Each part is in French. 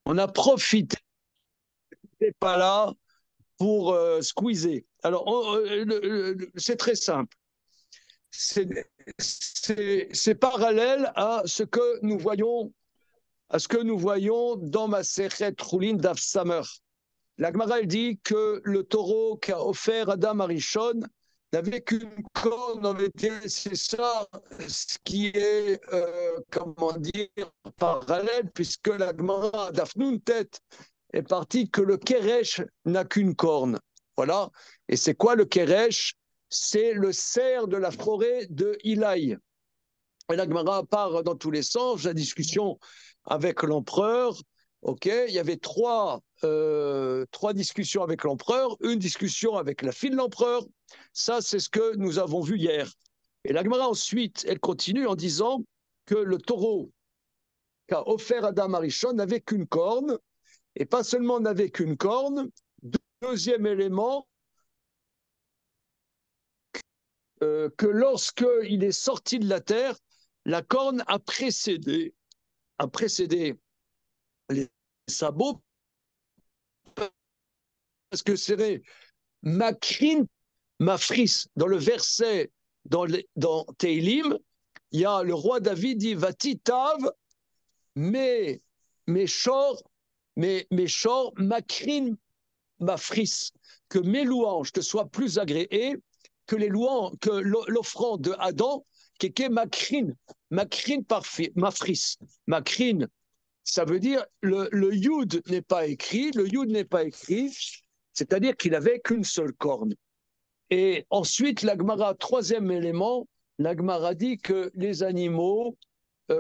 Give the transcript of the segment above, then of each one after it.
On a profité, c'est pas là pour squeezer. Alors, c'est très simple. C'est parallèle à ce que nous voyons, dans ma Sechet Choulin d'Af Samer. La Gemara elle dit que le taureau qu'a offert Adam Arishon n'avait qu'une corne en vérité. C'est ça ce qui est, comment dire, parallèle, puisque la Gemara d'Afnoun tête est partie que le Keresh n'a qu'une corne. Voilà. Et c'est quoi le Keresh? C'est le cerf de la forêt de Ilaï. Et la Gemara part dans tous les sens. La discussion avec l'empereur, ok, il y avait trois discussions avec l'empereur, une discussion avec la fille de l'empereur. Ça, c'est ce que nous avons vu hier. Et la Gemara ensuite, elle continue en disant que le taureau qu'a offert Adam Arishon n'avait qu'une corne, et pas seulement n'avait qu'une corne. Deuxième élément, que lorsqu'il est sorti de la terre, la corne a précédé les sabots, parce que c'est Makrin Mafris. Dans le verset, dans Teilim, il y a le roi David dit Vatitav, mais mes chors, Makrin Mafris, que mes louanges te soient plus agréées que les louanges, que l'offrande de Adam, qui est Makrin, Mafris. Makrin, ça veut dire le Yud n'est pas écrit, c'est-à-dire qu'il n'avait qu'une seule corne. Et ensuite, l'Agmara, troisième élément, l'Agmara dit que les animaux,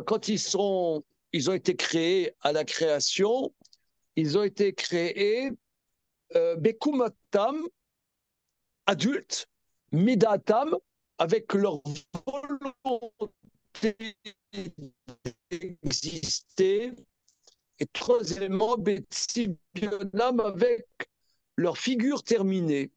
quand ils ont été créés à la création, ils ont été créés Bekumatam, adultes, Midatam, avec leur volonté d'exister, et troisièmement, Betsibionam, avec leur figure terminée.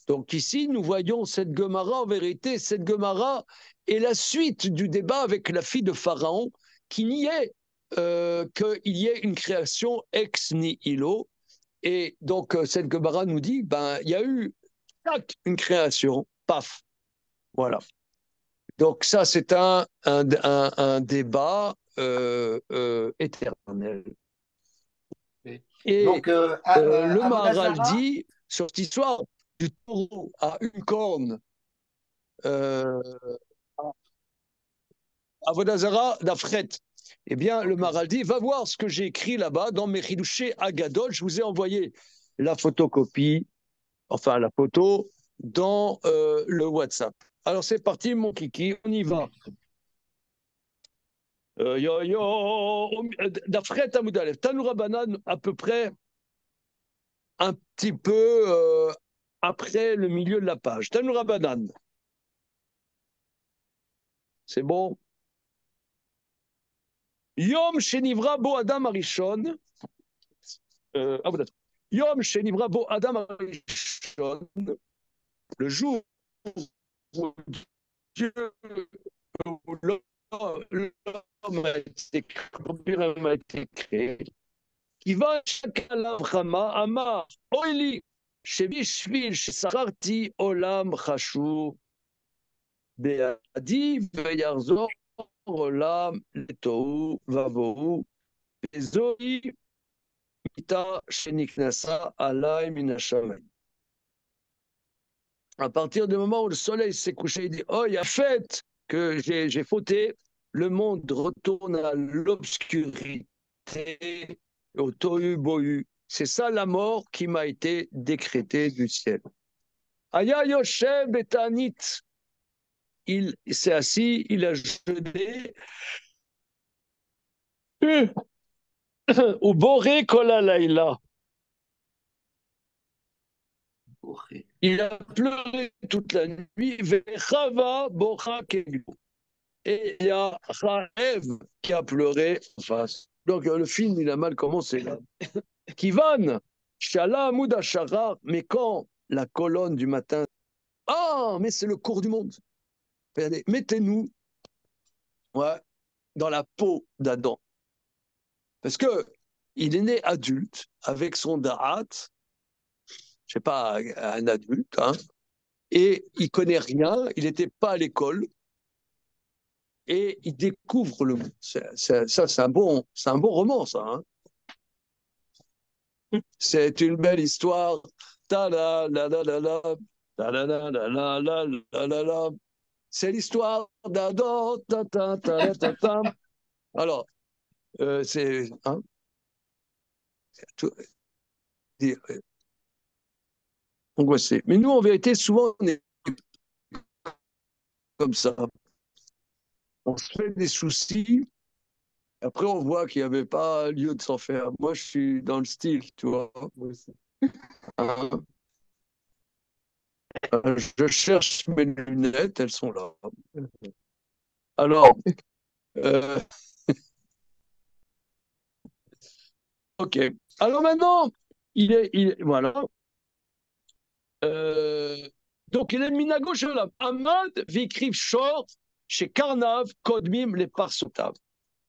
Donc ici, nous voyons cette Gemara, en vérité, cette Gemara est la suite du débat avec la fille de Pharaon, qui niait qu'il y ait une création ex nihilo. Et donc, cette Gemara nous dit, ben, il y a eu une création, paf, voilà. Donc ça, c'est un débat éternel. Et Donc, le Maharal Avodazara, dit, sur cette histoire du taureau à une corne, euh, Avodazara d'Afret. Eh bien, le ok. Maharal dit, va voir ce que j'ai écrit là-bas dans mes Chidushé Agadol. Je vous ai envoyé la photocopie, enfin la photo, dans le WhatsApp. Alors c'est parti, mon kiki, on y va. D'Afret à Moudalef, Tanoura Banane, à peu près un petit peu après le milieu de la page. Tanoura Banane, c'est bon. Yom Shenivra Bo Adam Arishon, Yom Shenivra Bo Adam Arishon, le jour où Dieu, où l'homme a été créé, qui va chacun Rama Amar Oili שבשביל ששכרתי עולם חשוב בידי ויחזור עולם לתוהו ובוהו וזוהי מיתה שנכנסה עליי מן השמיים. À partir du moment où le soleil s'est couché, il dit oh, il y a fait que j'ai fauté, le monde retourne à l'obscurité, au tohu bohu. C'est ça la mort qui m'a été décrétée du ciel. Aya Yoshev Betanit, il s'est assis, il a jeûné, ou Boré Kolalaïla. Il a pleuré toute la nuit, Vechava Bocha Keglu. Et il y a Raev qui a pleuré en face. Donc le film, il a mal commencé là. Kivan, Shala Amouda Shara, mais quand la colonne du matin, ah, mais c'est le cours du monde. Regardez, mettez-nous, ouais, dans la peau d'Adam. Parce que il est né adulte avec son da'at, je sais pas, un adulte, hein, et il connaît rien, il n'était pas à l'école, et il découvre le monde. Ça, c'est un bon roman, ça. Hein. C'est une belle histoire. Ta la la la la la, ta la la la la la la la la. C'est l'histoire d'Adam. Ta ta ta ta ta. Alors, c'est hein, tout, dire, angoissé. Mais nous, en vérité, souvent, on est comme ça. On se fait des soucis. Après, on voit qu'il n'y avait pas lieu de s'en faire. Moi, je suis dans le style, tu vois. Hein, je cherche mes lunettes, elles sont là. Alors, euh, ok. Alors maintenant, voilà. Euh, donc, il est minago shelam. Amad vikriv shor chez Karnav kodmim les parsotav.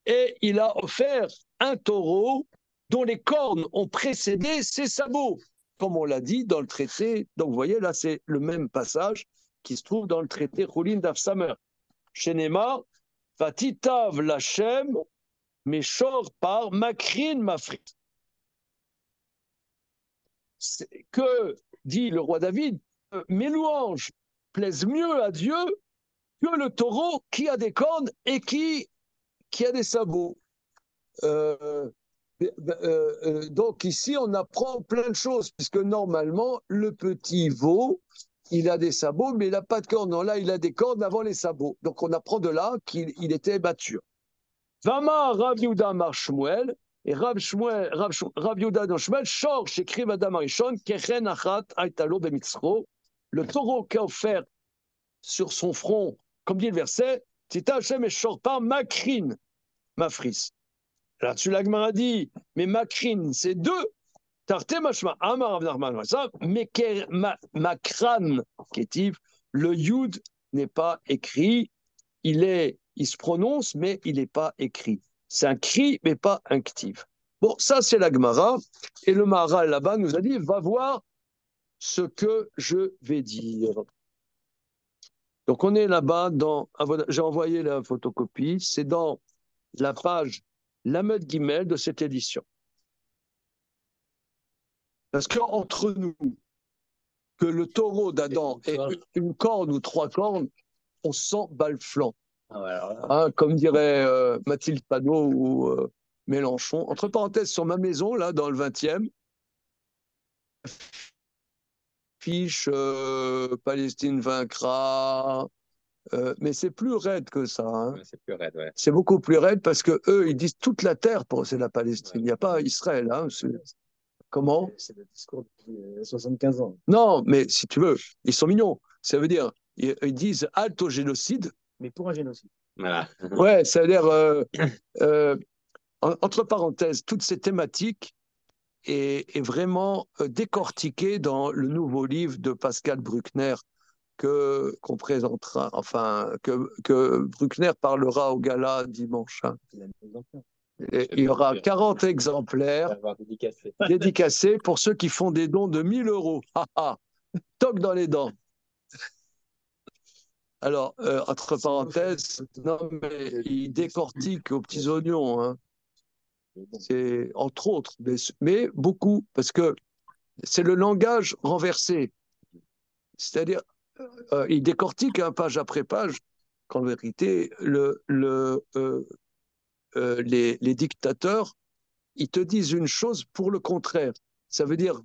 Et il a offert un taureau dont les cornes ont précédé ses sabots, comme on l'a dit dans le traité. Donc, vous voyez, là, c'est le même passage qui se trouve dans le traité Choulin d'Afsamer. Chez Néma, Vatitav Lachem, Meshor par Makrin Mafrit. Que dit le roi David, mes louanges plaisent mieux à Dieu que le taureau qui a des cornes et qui a des sabots. Donc ici, on apprend plein de choses, puisque normalement, le petit veau, il a des sabots, mais il n'a pas de cornes. Non, là, il a des cornes avant les sabots. Donc on apprend de là qu'il était battu. Vama Rav Yehuda Mar Shmuel, et Rav Yehuda dans Shmuel, Shor, écrit Adam Arishon, Kechen Achat Aitalo Bemitzro, le taureau qu'a offert sur son front, comme dit le verset, Tita Hashem et Shor par Makrin, Mafris. Là-dessus, l'Agmara dit, mais Makrin, c'est deux. Tarte Mashma, Amar Avnarman, ça, mais Makran, Kétiv, le Yud n'est pas écrit, il se prononce, mais il n'est pas écrit. C'est un cri, mais pas un ktiv. Bon, ça, c'est la Gemara. Et le Maharal, là-bas, nous a dit, va voir ce que je vais dire. Donc, on est là-bas dans... J'ai envoyé la photocopie. C'est dans la page Lamed Guimel de cette édition. Parce qu'entre nous, que le taureau d'Adam ait une corne ou trois cornes, on sent bas le flanc. Ah ouais, hein, comme dirait Mathilde Panot ou Mélenchon. Entre parenthèses, sur ma maison, là, dans le 20e, fiche Palestine vaincra. Mais c'est plus raide que ça. Hein. Ouais, c'est plus raide, ouais. C'est beaucoup plus raide parce que eux, ils disent toute la terre pour c'est la Palestine. Ouais. Il n'y a pas Israël. Hein, comment? C'est le discours depuis 75 ans. Non, mais si tu veux, ils sont mignons. Ça veut dire, ils disent halte au génocide. Mais pour un génocide. Voilà. Ouais, ça veut dire, entre parenthèses, toutes ces thématiques est vraiment décortiquée dans le nouveau livre de Pascal Bruckner qu'on présentera, enfin, que Bruckner parlera au gala dimanche. Hein. Et il y aura 40 exemplaires dédicacés pour ceux qui font des dons de 1 000 euros. Toc dans les dents. Alors, entre parenthèses, non, mais il décortique aux petits oignons. Hein. C'est entre autres, mais beaucoup, parce que c'est le langage renversé. C'est-à-dire, il décortique page après page qu'en vérité, les dictateurs, ils te disent une chose pour le contraire. Ça veut dire,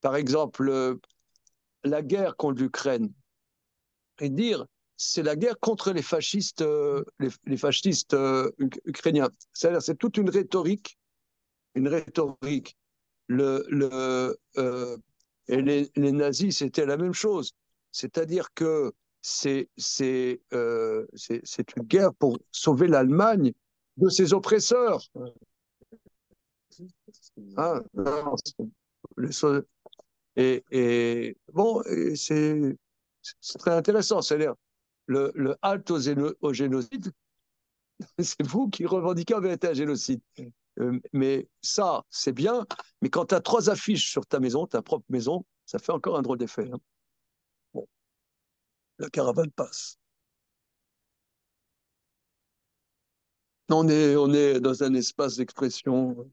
par exemple, la guerre contre l'Ukraine. Et dire, c'est la guerre contre les fascistes, les fascistes ukrainiens. C'est-à-dire, c'est toute une rhétorique. Et les nazis, c'était la même chose. C'est-à-dire que c'est une guerre pour sauver l'Allemagne de ses oppresseurs. Hein, non, bon, c'est très intéressant. C'est-à-dire, le halte au génocide, c'est vous qui revendiquez en vérité un génocide. Mais ça, c'est bien. Mais quand tu as 3 affiches sur ta maison, ta propre maison, ça fait encore un drôle d'effet. Hein. Bon, la caravane passe. On est dans un espace d'expression,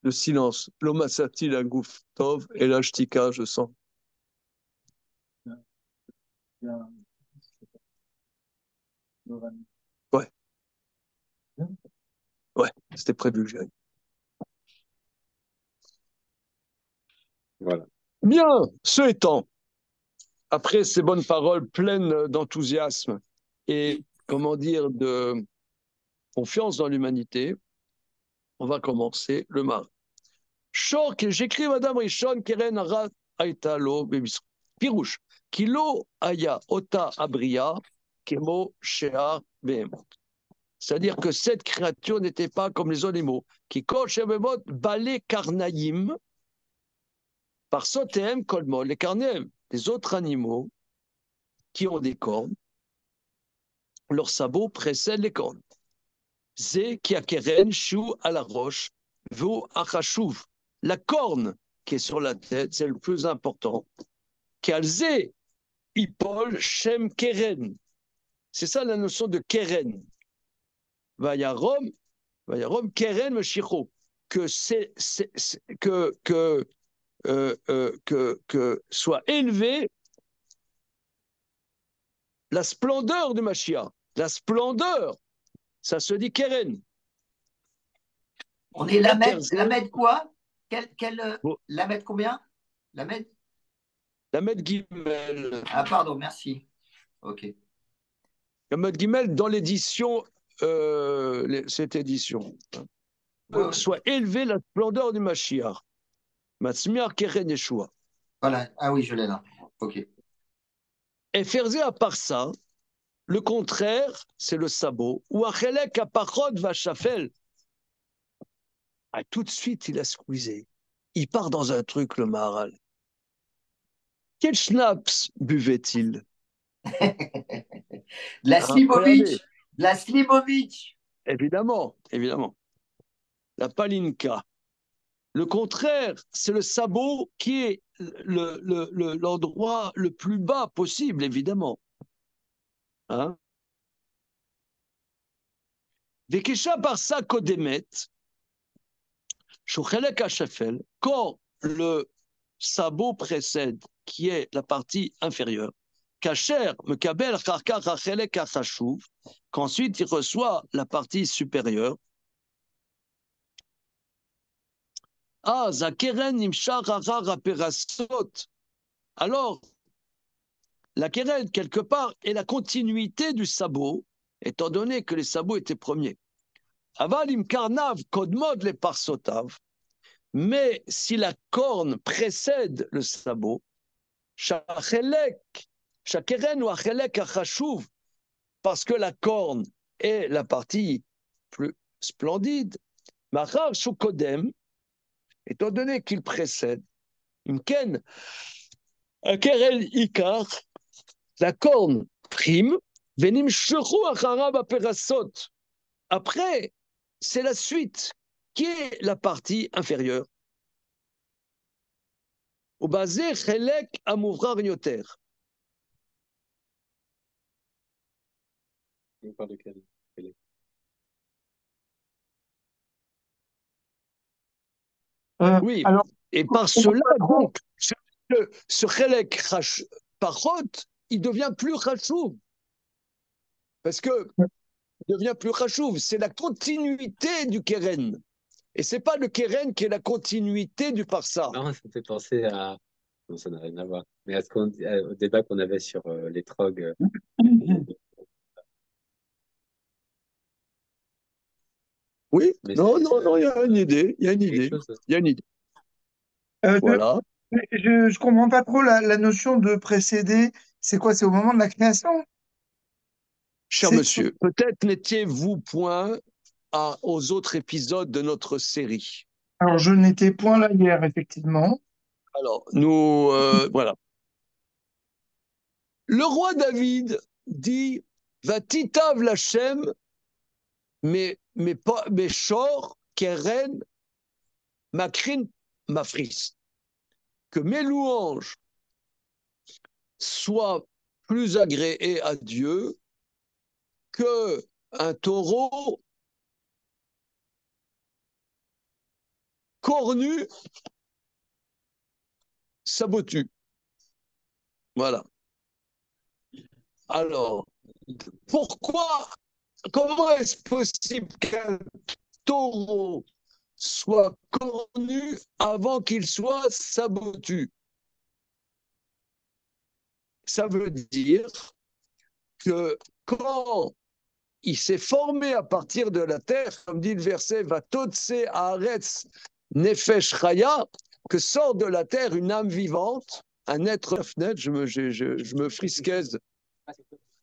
de silence. L'omasati, la gouf tov, et la shtika, je sens. Ouais, ouais, c'était prévu que j'aille. Voilà. Bien, ce étant, après ces bonnes paroles pleines d'enthousiasme et, comment dire, de confiance dans l'humanité, on va commencer le mar. Shor que j'écris Madame Rishon Keren Arat Aitalo Pirouche. Kilo Aya Ota Abria Kemo Shea Behemot. C'est-à-dire que cette créature n'était pas comme les animaux. Qui coche Behemot Balé Karnaïm par Sotem Kolmol. Les Karnaïm, les autres animaux qui ont des cornes, leurs sabots précèdent les cornes. Zé qui a Keren Chou à la roche, Vu Achashuv. La corne qui est sur la tête, c'est le plus important. Kalzé, Ipol, Shem, Keren. C'est ça la notion de Keren. Vayarom, Keren, Meshicho. Que, que soit élevée la splendeur du Mashiach. La splendeur, ça se dit Keren. On est Lamed quoi? Lamed combien? Lamed Gimel. Ah, pardon, merci. Ok. Lamed Gimel dans l'édition, cette édition. Ouais. Soit élevé la splendeur du Mashiach. Matzmiar Keren Yeshua. Voilà. Ah oui, je l'ai là. Ok. Et Ferzé, à part ça, le contraire, c'est le sabot. Ou Achelek Apachot Vachafel. Ah, tout de suite, il a squeezé. Il part dans un truc, le Maharal. Quel schnapps buvait-il? La Slimovic. La Slimovic. Évidemment, évidemment. La palinka. Le contraire, c'est le sabot qui est l'endroit le plus bas possible, évidemment. Hein? Vekesha Barsa Kodemet, Shochelek Hachafel, quand le sabot précède, qui est la partie inférieure, Kacher Mekabel Charkar Hachelek Hachashuv, qu'ensuite il reçoit la partie supérieure. Ah, Zakeren Nimshar Harar Perasot. Alors, la keren, quelque part, est la continuité du sabot, étant donné que les sabots étaient premiers. Avalim karnav kodmod les parsotav, mais si la corne précède le sabot, shakeren ou achelek achashuv, parce que la corne est la partie plus splendide, machar shukodem, étant donné qu'il précède, imken, keren ikar, la corne prime, venim shuru acharab aperasot. Après, c'est la suite, qui est la partie inférieure. Au basé, chelek amouvrar yoter. On parle de quel? Oui, Alors, et par cela, donc, ce chelek parot, il devient plus chachouv. Parce que il devient plus chachouv. C'est la continuité du keren. Et c'est pas le keren qui est la continuité du parsa. Non, ça me fait penser à. Non, ça n'a rien à voir. Mais au débat qu'on avait sur les trogs. Oui, Mais non, il y a une idée, il y a une idée, il y a une idée. Voilà. je comprends pas trop la notion de précéder. C'est quoi? C'est au moment de la création? Cher monsieur, peut-être n'étiez-vous point aux autres épisodes de notre série. Alors, je n'étais point là hier, effectivement. Alors, voilà. Le roi David dit Vatitav Lachem mais Shor, Keren, Makrin, Mafris. Que mes louanges soient plus agréées à Dieu qu'un taureau cornu sabotu. Voilà. Alors, comment est-ce possible qu'un taureau soit cornu avant qu'il soit sabotu? Ça veut dire que quand il s'est formé à partir de la terre, comme dit le verset, va totse haaretz nefesh chaya, que sort de la terre une âme vivante, un être net, je me frisquaise.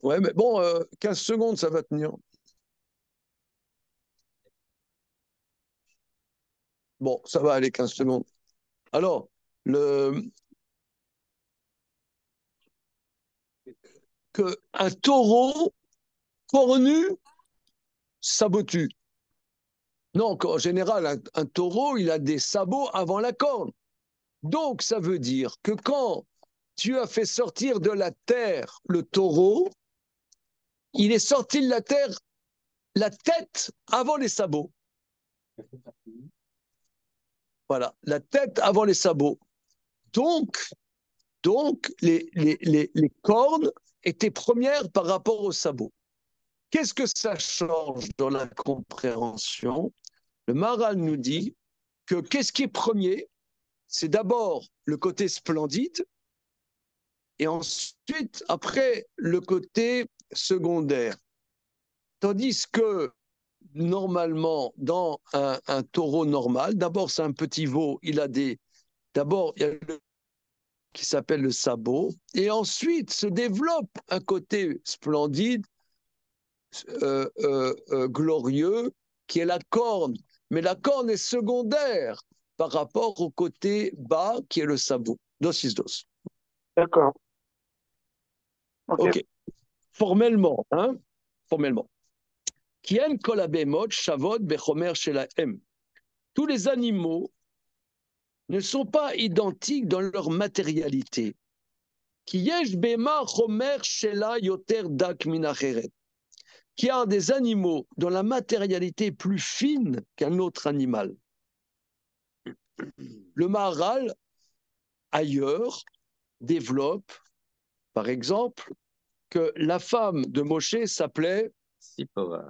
Ouais, mais bon, 15 secondes, ça va tenir. Bon, ça va aller 15 secondes. Alors, un taureau cornu sabotu. Non, en général, un taureau, il a des sabots avant la corne. Donc, ça veut dire que quand tu as fait sortir de la terre le taureau, il est sorti de la terre la tête avant les sabots. Voilà, la tête avant les sabots. Donc les cornes étaient premières par rapport aux sabots. Qu'est-ce que ça change dans la compréhension? Le Maharal nous dit que qu'est-ce qui est premier? C'est d'abord le côté splendide et ensuite, après, le côté secondaire. Tandis que normalement, dans un taureau normal, d'abord c'est un petit veau, d'abord il y a le qui s'appelle le sabot, et ensuite se développe un côté splendide, glorieux, qui est la corne. Mais la corne est secondaire par rapport au côté bas, qui est le sabot. Dos is dos. D'accord. Ok. Formellement, hein? Formellement. Kien kol habemot shavot bechomer shelahem. Tous les animaux ne sont pas identiques dans leur matérialité. Qui yesh bema chomer shela yoter dak min acheret. Qui a des animaux dont la matérialité est plus fine qu'un autre animal. Le Maharal, ailleurs, développe, par exemple, que la femme de Moshe s'appelait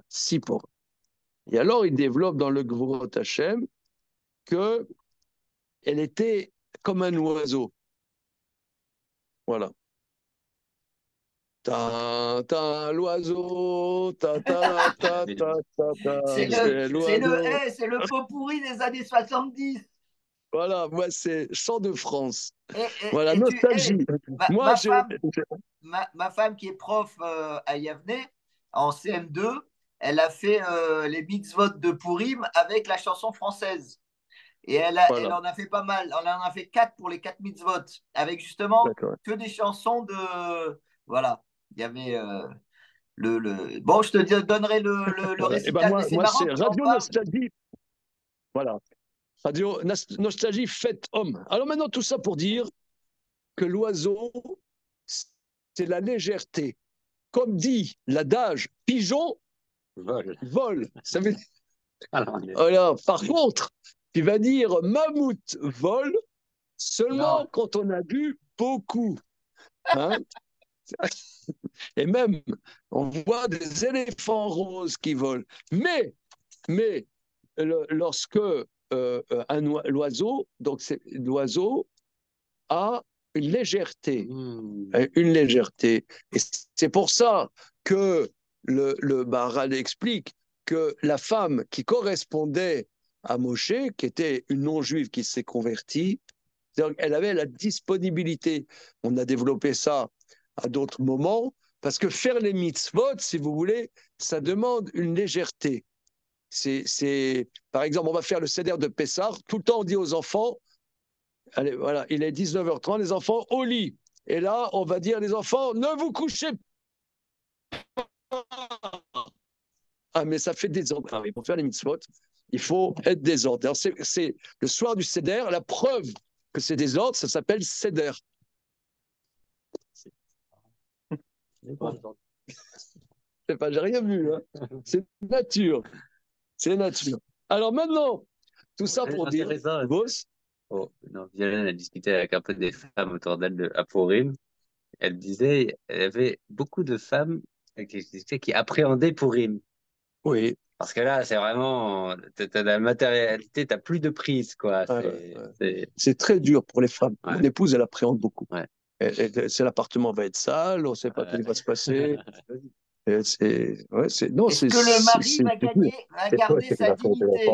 Sipora. Et alors, il développe dans le Gvurot Hashem qu'elle était comme un oiseau. Voilà. L'oiseau, C'est l'oiseau. c'est le pot pourri des années 70. Voilà, moi, c'est Chant de France. Et, Voilà, nostalgie. Moi, ma femme qui est prof à Yavne, en CM2, elle a fait les mitzvot de Purim avec la chanson française. Et elle en a fait pas mal. Elle en a fait 4 pour les 4 mitzvot, avec justement que des chansons de. Voilà. Il y avait Bon, je te donnerai le récital, mais c'est moi, marrant c'est que tu en Radio parles. Nostalgie. Voilà. Radio Nostalgie fait homme. Alors maintenant, tout ça pour dire que l'oiseau, c'est la légèreté. Comme dit l'adage, pigeon vole. Ça veut dire... Alors, par contre, tu vas dire mammouth vole seulement quand on a bu beaucoup. Hein? Et même, on voit des éléphants roses qui volent. Mais lorsque l'oiseau, donc l'oiseau a une légèreté, une légèreté. Et c'est pour ça que le Maharal explique que la femme qui correspondait à Moshe, qui était une non-juive qui s'est convertie, elle avait la disponibilité. On a développé ça à d'autres moments, parce que faire les mitzvot, si vous voulez, ça demande une légèreté. Par exemple, on va faire le seder de Pessah, tout le temps on dit aux enfants, allez, voilà, il est 19h30, les enfants au lit. Et là, on va dire les enfants, ne vous couchez pas. Ah, mais ça fait désordre. Ah, pour faire les mitzvot, il faut être désordre. Alors, c'est le soir du Seder, la preuve que c'est désordre, ça s'appelle Seder. J'ai rien vu. Hein. C'est nature. C'est nature. Alors maintenant, tout ça pour dire. Boss. Oh, non, Violaine a discuté avec un peu des femmes autour d'elle à Purim. Elle disait, elle y avait beaucoup de femmes qui appréhendaient Purim. Oui. Parce que là, c'est vraiment, t'as la matérialité, t'as plus de prise, quoi. C'est très dur pour les femmes. Ouais. Mon épouse, elle appréhende beaucoup. Ouais. C'est l'appartement va être sale, on ne sait pas ce qui va se passer. Est-ce que le mari va garder sa dignité?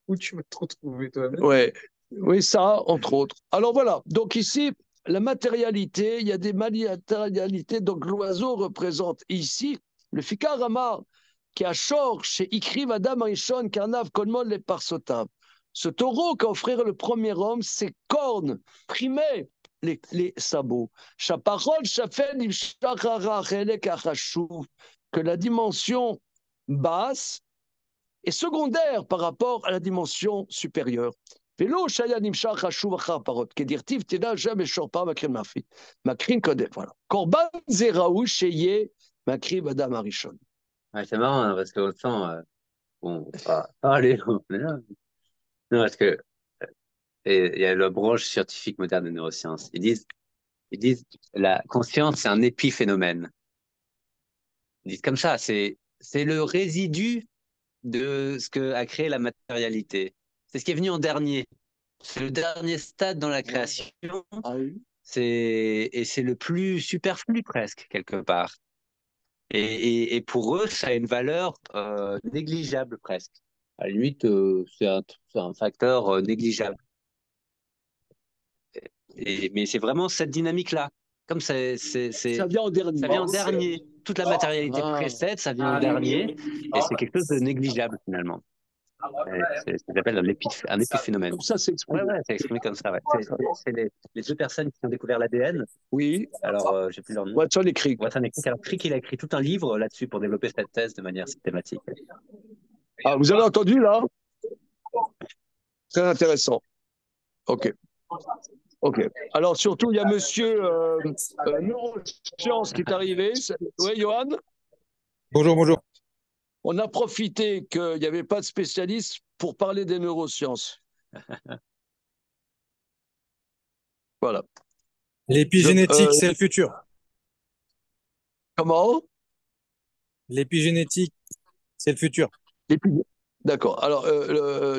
Où tu vas te retrouver toi-même? Ouais. Oui, ça, entre autres. Alors voilà, donc ici, la matérialité, il y a des matérialités, donc l'oiseau représente ici le Fikar Amar, qui a Shor, chez Ikriv Adam Arishon, Karnav, Kolmon, les Parsotav. Ce taureau qu'a offert le premier homme, ses cornes primaient les sabots. Chaparol, Chafen, Imshachara, Chelek, Achashou, que la dimension basse est secondaire par rapport à la dimension supérieure. Vélo, Shaya, Nimshach, Hashou, Achar, Parot, Kedirtiv, Teda, Jamais, Shorpa, Makrin, Mafi. Makrin, Kodef, voilà. Korban, Zeraou, Sheye, Makri, Badam, Arishon. Ouais, c'est marrant, hein, parce qu'on le sent, bon, allez, on est là. Non, parce que, et il y a la branche scientifique moderne de neurosciences. Ils disent, la conscience, c'est un épiphénomène. Ils disent comme ça, c'est le résidu de ce que a créé la matérialité. C'est ce qui est venu en dernier. C'est le dernier stade dans la création. Et c'est le plus superflu presque, quelque part. Et pour eux, ça a une valeur négligeable presque. À la limite, c'est un facteur négligeable. Mais c'est vraiment cette dynamique-là. Comme Ça vient en dernier. Ça vient en dernier. Toute la matérialité précède, ça vient en dernier. Et c'est quelque chose de négligeable finalement. C'est ce qu'on appelle un épiphénomène. Comme ça, c'est exprimé. Ouais, c'est exprimé comme ça. Ouais. C'est les deux personnes qui ont découvert l'ADN. Oui. Alors, j'ai plus leur nom. Watson et Crick. Alors, Crick, il a écrit tout un livre là-dessus pour développer cette thèse de manière systématique. Ah, vous avez entendu là? Très intéressant. Ok. Alors, surtout, il y a monsieur Neurosciences qui est arrivé. Oui, Johan? Bonjour. On a profité qu'il n'y avait pas de spécialiste pour parler des neurosciences. Voilà. L'épigénétique, c'est le futur. Comment? L'épigénétique, c'est le futur. D'accord. Alors,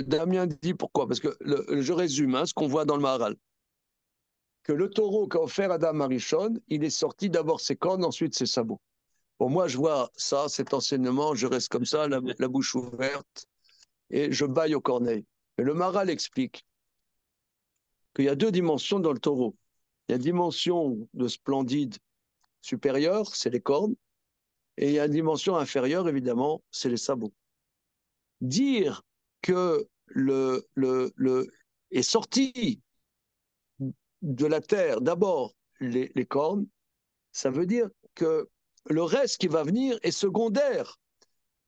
Damien dit pourquoi? Parce que je résume ce qu'on voit dans le Maharal. Que le taureau qu'a offert Adam Arishon, il est sorti d'abord ses cornes, ensuite ses sabots. Bon, moi, je vois ça, cet enseignement, je reste comme ça, la bouche ouverte, et je baille au corneille. Mais le Maharal explique qu'il y a deux dimensions dans le taureau. Il y a une dimension de splendide supérieure, c'est les cornes, et il y a une dimension inférieure, évidemment, c'est les sabots. Dire que est sorti de la terre d'abord les cornes, ça veut dire que le reste qui va venir est secondaire.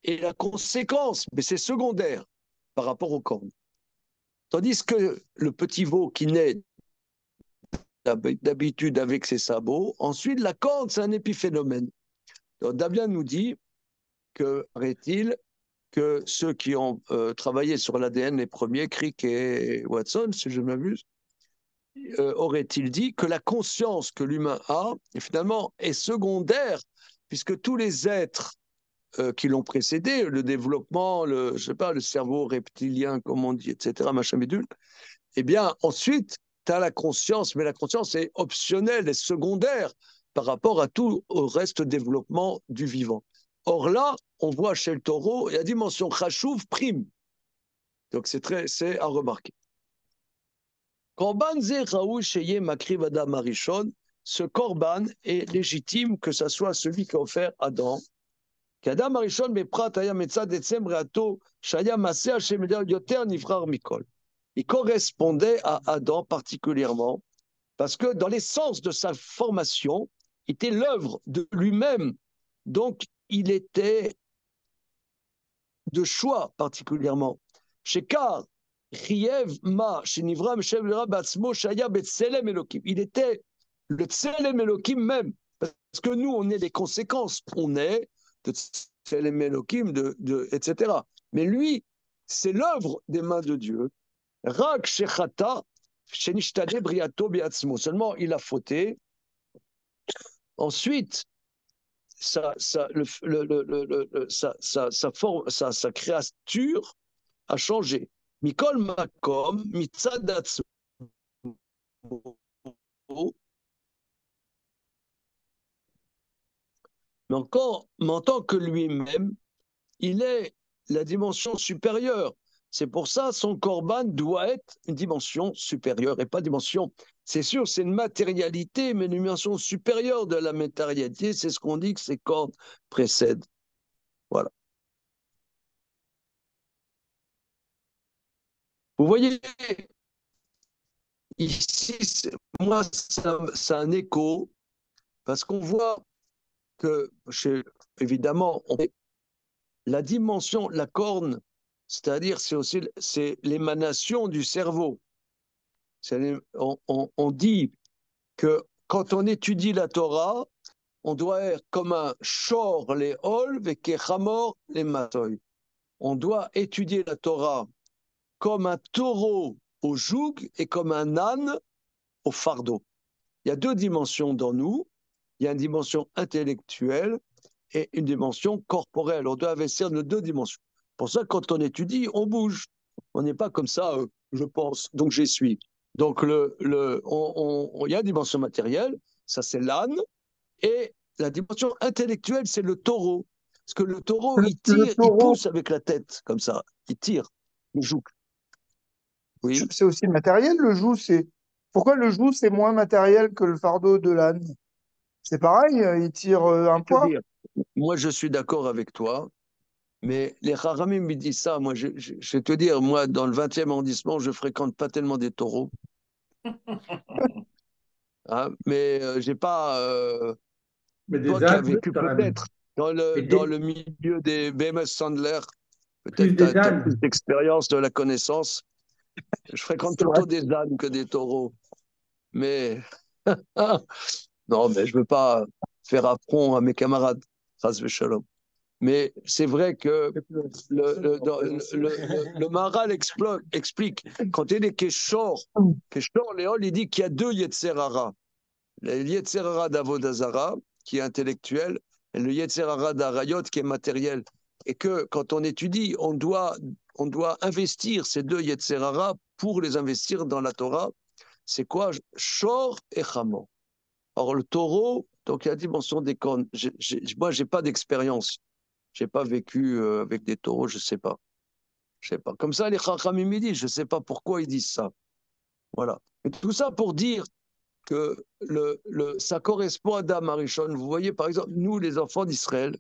Et la conséquence, mais c'est secondaire par rapport aux cornes. Tandis que le petit veau qui naît d'habitude avec ses sabots, ensuite la corne, c'est un épiphénomène. Donc Damien nous dit que, paraît-il, que ceux qui ont travaillé sur l'ADN, les premiers, Crick et Watson, si je ne m'abuse, aurait-il dit que la conscience que l'humain a, finalement, est secondaire, puisque tous les êtres qui l'ont précédé, le développement, le cerveau reptilien, comme on dit, etc., machin bidule, eh bien, ensuite, tu as la conscience, mais la conscience est optionnelle, est secondaire par rapport à tout au reste développement du vivant. Or là, on voit chez le taureau, la dimension chachouv prime. Donc c'est à remarquer. Korban ze raoul sheye makriv Adam Arishon, ce korban est légitime que ce soit celui qui a offert Adam. Qu'Adam Arishon beprat aya metzad etzem reato shaya maseh Hashem yoter nivrar mikol. Il correspondait à Adam particulièrement parce que dans l'essence de sa formation, il était l'œuvre de lui-même. Donc, il était de choix particulièrement. Shekar, Chiev Ma, Shenivra Meshem Lera Batzmo Shaya Betselem Elokim. Il était le Tselem Elokim même, parce que nous, on est les conséquences. On est de Tselem Elokim, etc. Mais lui, c'est l'œuvre des mains de Dieu. Rak Shechata, Shenishtade Briato Biatzmo. Seulement, il a fauté. Ensuite, sa créature a changé. Mikol Makom, Mitzadatsu. Mais en tant que lui-même, il est la dimension supérieure. C'est pour ça son korban doit être une dimension supérieure et pas dimension. C'est sûr, c'est une matérialité, mais une dimension supérieure de la matérialité, c'est ce qu'on dit que ces cordes précèdent. Voilà. Vous voyez, ici, moi, c'est un écho, parce qu'on voit que, évidemment, la dimension, la corne, c'est-à-dire c'est l'émanation du cerveau. On dit que quand on étudie la Torah, on doit être comme un shor les hol vekechamor les matoy. On doit étudier la Torah comme un taureau au joug et comme un âne au fardeau. Il y a deux dimensions dans nous. Il y a une dimension intellectuelle et une dimension corporelle. On doit investir dans deux dimensions. Pour ça, quand on étudie, on bouge. On n'est pas comme ça, je pense, donc j'essuie. Donc, il y a une dimension matérielle, ça c'est l'âne, et la dimension intellectuelle, c'est le taureau. Parce que le taureau, il tire, il pousse avec la tête, comme ça. Il tire, il joue. Oui. C'est aussi matériel, le joug. Pourquoi le joug, c'est moins matériel que le fardeau de l'âne? C'est pareil, il tire un poids. Moi, je suis d'accord avec toi, mais les Haramim me disent ça. Moi, je vais te dire, moi, dans le 20e arrondissement, je fréquente pas tellement des taureaux. Hein, mais j'ai pas. Mais toi qui as vécu peut-être dans le milieu des BMS Sandler, peut-être tu as plus d'expérience, de la connaissance. Je fréquente plutôt des ânes que des taureaux. Mais non, mais je veux pas faire affront à mes camarades. Shalom. Mais c'est vrai que le Maharal explique, quand il est Keshor, Léol, il dit qu'il y a deux Yetzerara. Le Yetzerara d'Avodazara, qui est intellectuel, et le Yetzerara d'Arayot, qui est matériel. Et que quand on étudie, on doit investir ces deux Yetzerara pour les investir dans la Torah. C'est quoi? Shor et Chamor. Or, le taureau, donc il y a la dimension des cornes. Moi, je n'ai pas d'expérience. Je n'ai pas vécu avec des taureaux, je ne sais pas. Je sais pas. Comme ça, les Chachamim me disent, je ne sais pas pourquoi ils disent ça. Voilà. Et tout ça pour dire que ça correspond à Adam Arishon. Vous voyez, par exemple, nous, les enfants d'Israël,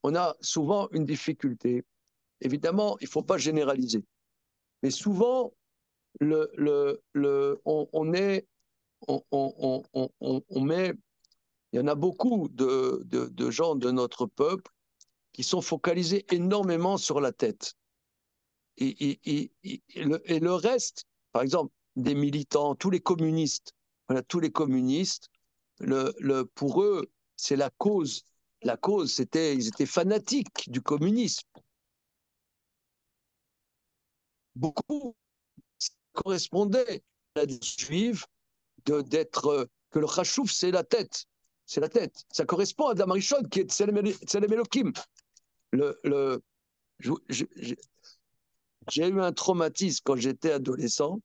on a souvent une difficulté. Évidemment, il ne faut pas généraliser. Mais souvent, on met, il y en a beaucoup de gens de notre peuple qui sont focalisés énormément sur la tête. Et le reste, par exemple, des militants, tous les communistes, pour eux, c'est la cause. La cause, ils étaient fanatiques du communisme. Beaucoup correspondaient à la juive que le chachouf, c'est la tête. C'est la tête. Ça correspond à Adam Rishon, qui est Tselem Elokim. J'ai eu un traumatisme quand j'étais adolescent.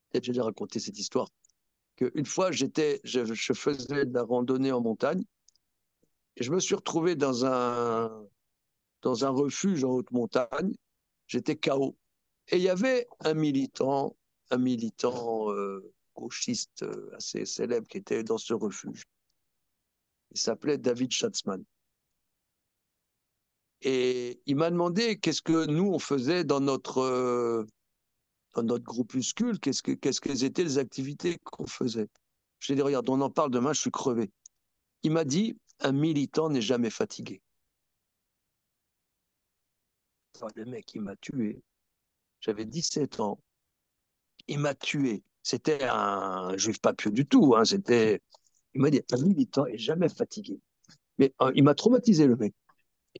Peut-être j'ai déjà raconté cette histoire. Qu'une fois, je faisais de la randonnée en montagne et je me suis retrouvé dans un refuge en haute montagne. J'étais KO. Et il y avait un militant gauchiste assez célèbre qui était dans ce refuge. Il s'appelait David Schatzman. Et il m'a demandé qu'est-ce que nous, on faisait dans notre groupuscule, quelles étaient les activités qu'on faisait. Je lui ai dit, regarde, on en parle demain, je suis crevé. Il m'a dit, un militant n'est jamais fatigué. Le mec, il m'a tué. J'avais 17 ans. Il m'a tué. C'était un juif pas pieux du tout. Hein. Il m'a dit, un militant n'est jamais fatigué. Mais il m'a traumatisé, le mec.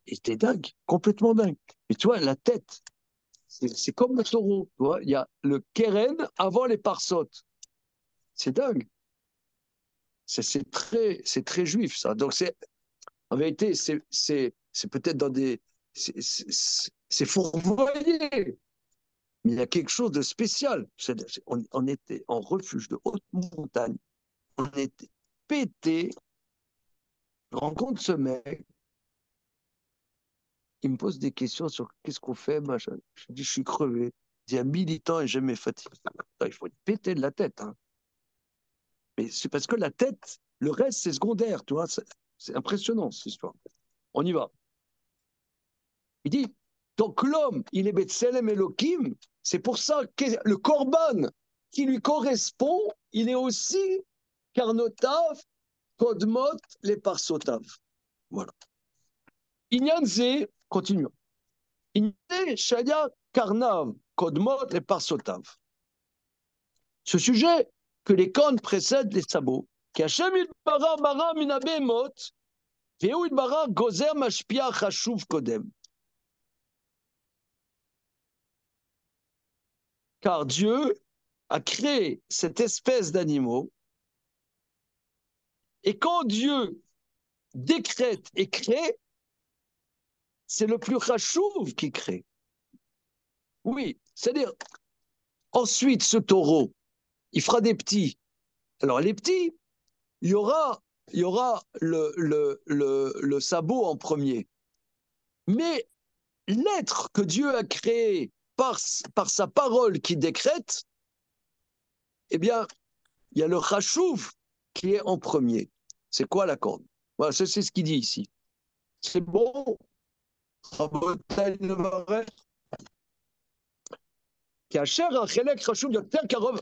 Il était dingue, complètement dingue. Mais tu vois, la tête, c'est comme le taureau. Tu vois, il y a le keren avant les parsotes. C'est dingue. C'est très juif, ça. Donc, en vérité, c'est peut-être dans des. C'est fourvoyé. Mais il y a quelque chose de spécial. On était en refuge de haute montagne. On était pété. Je rencontre ce mec. Il me pose des questions sur qu'est-ce qu'on fait, machin. Je dis, je suis crevé. Il dit, un militant et jamais fatigué. Il faut être pété de la tête. Hein. Mais c'est parce que la tête, le reste, c'est secondaire. Tu vois, c'est impressionnant, cette histoire. On y va. Il dit, donc l'homme, il est Betselem Elohim, c'est pour ça que le korban qui lui correspond, il est aussi Karnotav, Kodmot, les Parsotav. Voilà. Inyanze, continuons. Inyanze, Shaya, Karnav, Kodmot, les Parsotav. Ce sujet que les cornes précèdent les sabots, qu'Hachem il bara bara minabemot, Vehu il bara gozer mashpia chashuv kodem. Car Dieu a créé cette espèce d'animaux, et quand Dieu décrète et crée, c'est le plus chachouv qui crée. Oui, c'est-à-dire, ensuite, ce taureau, il fera des petits. Alors, les petits, il y aura le sabot en premier. Mais l'être que Dieu a créé par sa parole qui décrète, eh bien, il y a le chachouv qui est en premier. C'est quoi la corne? Voilà, c'est ce qu'il dit ici. C'est bon.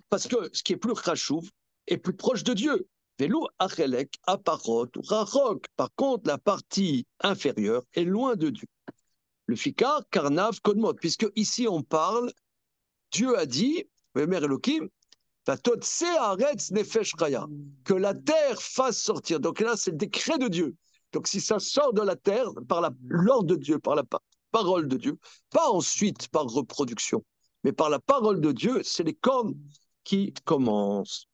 Parce que ce qui est plus chachouv est plus proche de Dieu. Par contre, la partie inférieure est loin de Dieu. Le fikar, karnav, kodmot, puisque ici on parle, Dieu a dit, que la terre fasse sortir. Donc là, c'est le décret de Dieu. Donc si ça sort de la terre par l'ordre de Dieu, par la parole de Dieu, pas ensuite par reproduction, mais par la parole de Dieu, c'est les cornes qui commencent.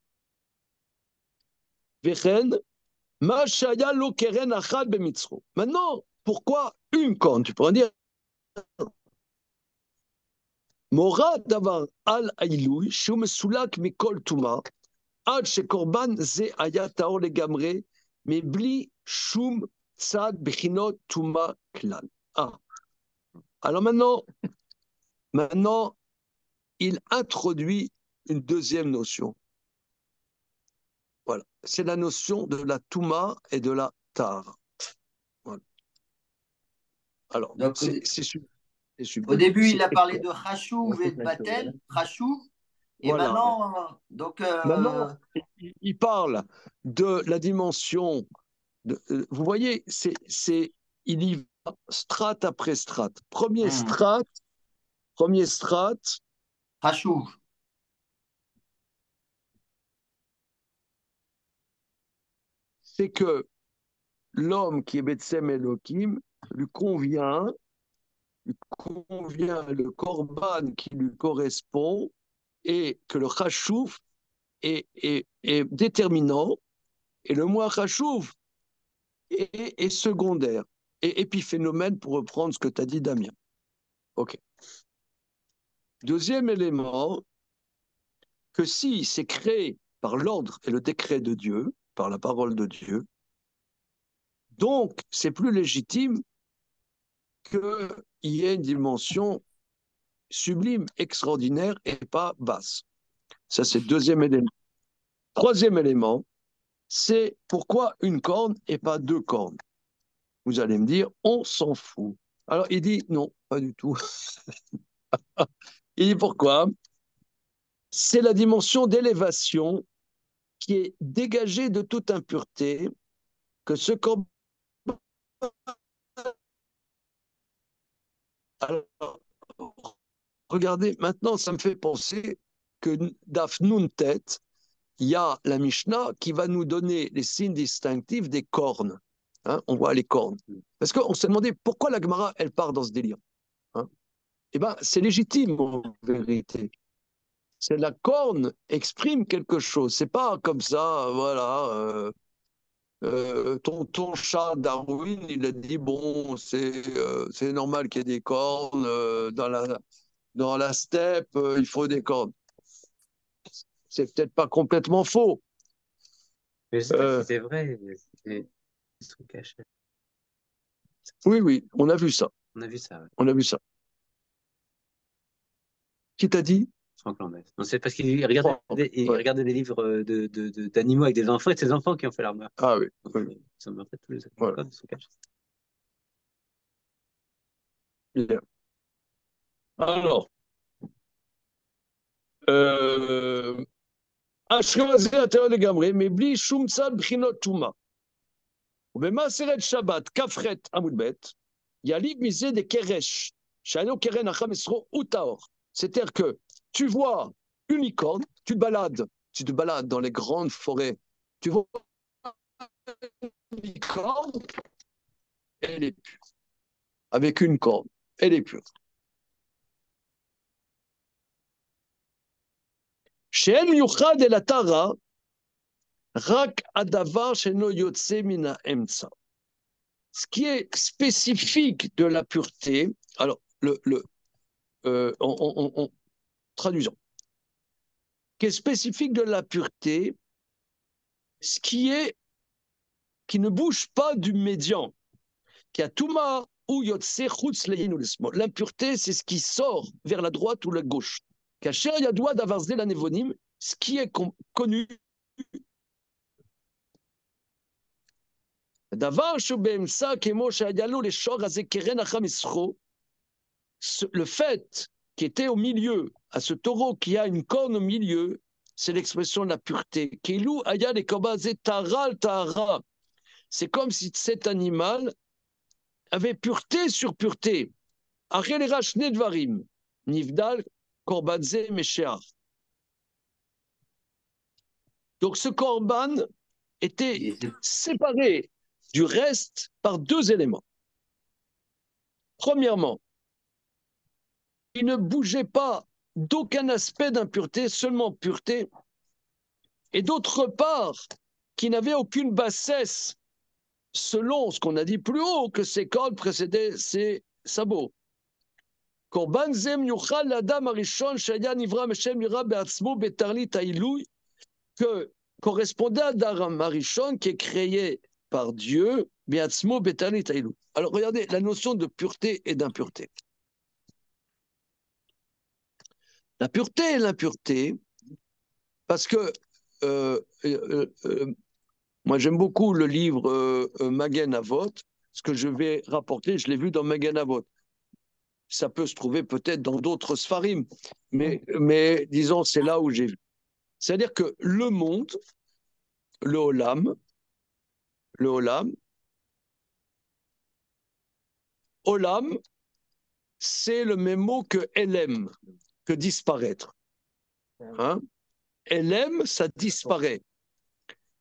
Maintenant, pourquoi une corne? Tu pourrais dire Mora davar al ailui, shum sulak mikol tuma, ad shekorban ze aya taor legamre, mais bli shum tzad bechinot tuma klal. Ah. Alors maintenant, il introduit une deuxième notion. Voilà. C'est la notion de la touma et de la tar. Voilà. Alors, au début, il a parlé de Chachouv et de Batel, Chachouv, et voilà. Maintenant, il parle de la dimension. Vous voyez, il y va strate après strate. Premier strate, Chachouv. C'est que l'homme qui est Betsem Elohim lui convient le korban qui lui correspond et que le chashuv est déterminant et le moins chashuv est secondaire et épiphénomène pour reprendre ce que tu as dit Damien. Ok. Deuxième élément, que si c'est créé par l'ordre et le décret de Dieu, par la parole de Dieu, donc c'est plus légitime qu'il y ait une dimension sublime, extraordinaire et pas basse. Ça, c'est le deuxième élément. Troisième élément, c'est pourquoi une corne et pas deux cornes. Vous allez me dire, on s'en fout. Alors, il dit, non, pas du tout. Il dit pourquoi? C'est la dimension d'élévation qui est dégagée de toute impureté que ce corban Alors, regardez, maintenant, ça me fait penser que Daf Nun Tet, il y a la Mishnah qui va nous donner les signes distinctifs des cornes. Hein, on voit les cornes. Parce qu'on s'est demandé pourquoi la Gemara, elle part dans ce délire. Hein. Eh bien, c'est légitime en vérité. C'est la corne exprime quelque chose. C'est pas comme ça, voilà. Ton chat Darwin, il a dit bon, c'est normal qu'il y ait des cornes dans la steppe, il faut des cornes. C'est peut-être pas complètement faux. Mais je sais pas si c'est vrai. Ils sont cachés. Oui, on a vu ça. On a vu ça. Ouais. On a vu ça. Qui t'a dit? Franck Lambert. Non, c'est parce qu'il regardait des livres d'animaux avec des enfants et c'est des enfants qui ont fait l'armure. Ah oui. Ils sont, en fait, tous les voilà. sont cachés. Bien. Alors, אשכנזי התיאור לגמרי, מבלי שום צד בחינות טומאה. ובמסרת שבת, כ"ח עמוד ב', יליד מזה דקרש, שהיינו קרן אחר מסחו וטהור. C'est-à-dire que tu vois une licorne, tu te balades dans les grandes forêts, tu vois une licorne, elle est pure. Avec une corne, elle est pure. שאין מיוחד אל הטהרה, רק הדבר שאינו יוצא מן האמצע. Ce qui est spécifique de la pureté, alors, traduisons. Ce qui est spécifique de la pureté, ce qui ne bouge pas du médian. L'impureté, c'est ce qui sort vers la droite ou la gauche. Ce qui est connu. Le fait qui était au milieu, à ce taureau qui a une corne au milieu, c'est l'expression de la pureté. C'est comme si cet animal avait pureté sur pureté. Donc ce korban était séparé du reste par deux éléments. Premièrement, il ne bougeait pas d'aucun aspect d'impureté, seulement pureté. Et d'autre part, qui n'avait aucune bassesse, selon ce qu'on a dit plus haut, que ses cornes précédaient ses sabots. Korban zem yuchal l'adam arishon shaya nivra meshem yira be'atzmo betarlit ha'ilui, que correspondait à Adam Arishon qui est créé par Dieu, be'atzmo betarlit ha'ilui. Alors regardez la notion de pureté et d'impureté. La pureté et l'impureté, parce que moi j'aime beaucoup le livre Magen Avot, ce que je vais rapporter, je l'ai vu dans Magen Avot. Ça peut se trouver peut-être dans d'autres Sfarim, mais disons c'est là où j'ai vu. C'est-à-dire que le monde, le Olam, c'est le même mot que Elem, que disparaître. Hein? Elem, ça disparaît.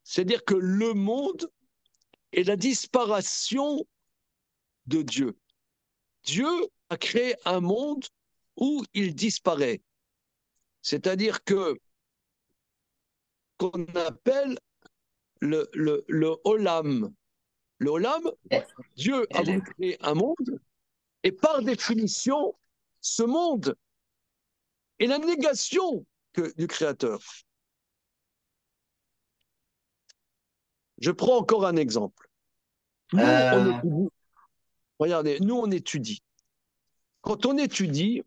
C'est-à-dire que le monde est la disparition de Dieu. Dieu a créé un monde où il disparaît. C'est-à-dire que qu'on appelle le Olam. Le Olam, Dieu a voulu créer un monde, et par définition, ce monde est la négation du Créateur. Je prends encore un exemple. Regardez, nous on étudie. Quand on étudie,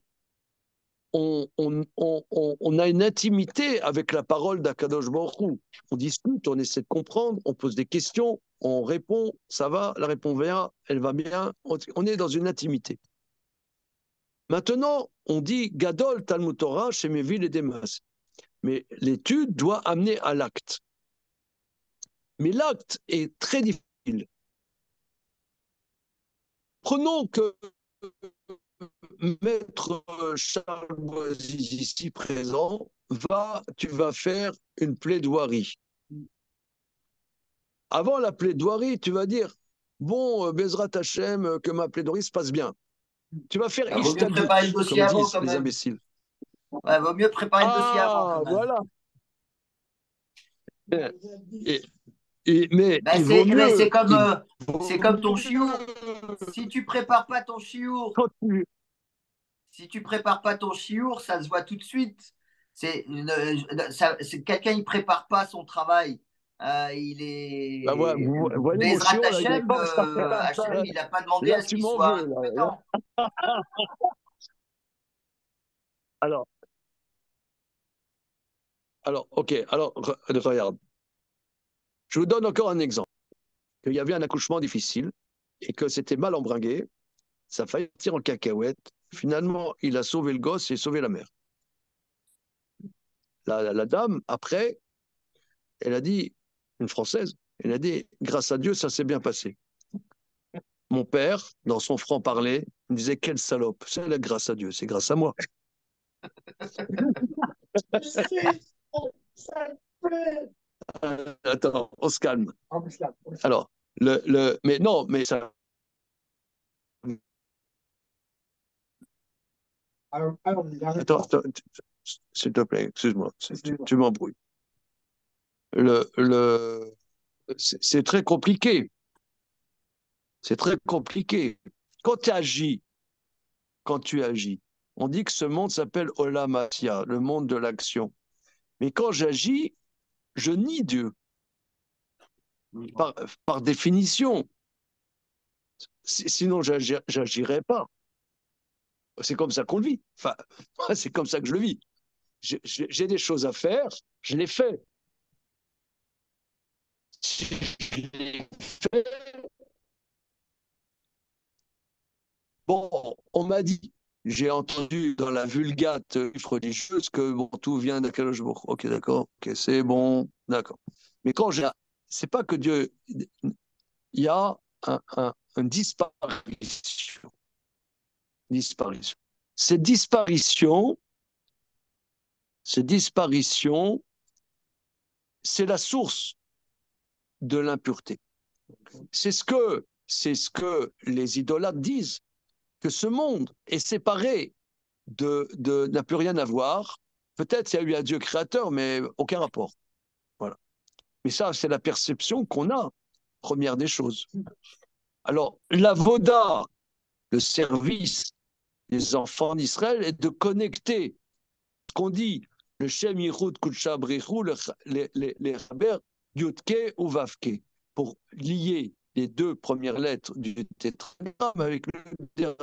on a une intimité avec la parole d'Akadosh Baruch Hu. On discute, on essaie de comprendre, on pose des questions, on répond, ça va, la réponse vient, elle va bien, on est dans une intimité. Maintenant, on dit Gadol Talmud Torah chez Mévil et Demas. Mais l'étude doit amener à l'acte. Mais l'acte est très difficile. Prenons que Maître Charles Boisis, ici présent, tu vas faire une plaidoirie. Avant la plaidoirie, tu vas dire, bon, Bezrat Hachem, que ma plaidoirie se passe bien. Tu vas faire Il vaut mieux Ishtadout, préparer le dossier comme avant, disent quand les même. imbéciles. Ouais, vaut mieux préparer le dossier avant, quand même. Voilà. Mais Ben, il vaut mieux. c'est comme ton chiour. Si tu prépares pas ton chiour, ça se voit tout de suite. Quelqu'un il prépare pas son travail. Il Bah, est vous voyez mon Bezrat chiot, là, il Hachem, commence à faire comme ça. Hachem, il n'a pas demandé Là, à ce tu qu'il m'en soit veux. Là. compétent. Alors, ok. Alors, regarde. Je vous donne encore un exemple. Il y avait un accouchement difficile et que c'était mal embringué. Ça a failli partir en cacahuète. Finalement, il a sauvé le gosse et sauvé la mère. La dame, après, elle a dit, une Française, elle a dit, grâce à Dieu, ça s'est bien passé. Mon père, dans son franc-parler, me disait, quelle salope. C'est grâce à Dieu, c'est grâce à moi. Attends, on se calme. Alors, mais non, mais ça. Attends, s'il te plaît, excuse-moi, tu m'embrouilles. C'est très compliqué. C'est très compliqué. Quand tu agis, on dit que ce monde s'appelle Olam Asiya, le monde de l'action. Mais quand j'agis, je nie Dieu. Par définition. Sinon, j'agirais pas. C'est comme ça qu'on le vit. Enfin, c'est comme ça que je le vis. J'ai des choses à faire, je les fais. Je les fais. Bon, on m'a dit, j'ai entendu dans la vulgate religieuse que bon, tout vient d'Akadosh Baruch Hu. Ok, d'accord, ok, c'est bon, d'accord. Mais quand c'est pas que Dieu, il y a une disparition. Cette disparition, c'est la source de l'impureté. C'est ce que les idolâtres disent, que ce monde est séparé n'a plus rien à voir. Peut-être il y a eu un Dieu créateur, mais aucun rapport. Voilà. Mais ça, c'est la perception qu'on a, première des choses. Alors, l'avoda, le service des enfants d'Israël est de connecter ce qu'on dit, le Shem Yichud Kudsha Brichu, les Chaber, Yudke ou Vavke, pour lier les deux premières lettres du tétragramme avec les